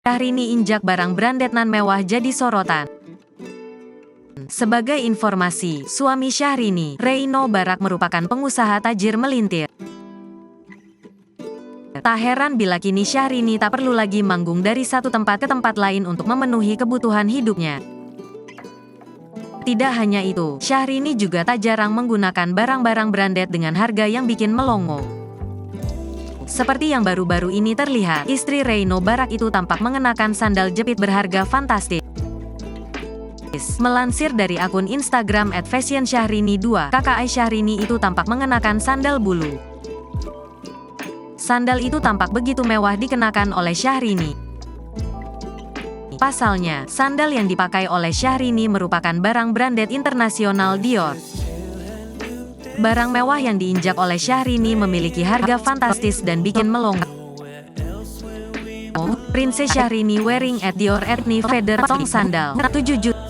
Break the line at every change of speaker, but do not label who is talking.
Syahrini injak barang branded nan mewah jadi sorotan. Sebagai informasi, suami Syahrini, Reino Barak merupakan pengusaha tajir melintir. Tak heran bila kini Syahrini tak perlu lagi manggung dari satu tempat ke tempat lain untuk memenuhi kebutuhan hidupnya. Tidak hanya itu, Syahrini juga tak jarang menggunakan barang-barang branded dengan harga yang bikin melongo. Seperti yang baru-baru ini terlihat, istri Reino Barak itu tampak mengenakan sandal jepit berharga fantastis. Melansir dari akun Instagram @fashionsyahrini2, kakak Syahrini itu tampak mengenakan sandal bulu. Sandal itu tampak begitu mewah dikenakan oleh Syahrini. Pasalnya, sandal yang dipakai oleh Syahrini merupakan barang branded internasional Dior. Barang mewah yang diinjak oleh Syahrini memiliki harga fantastis dan bikin melongo. Princess Syahrini wearing at Dior Ethnic Feather Tong Sandal, 7 juta.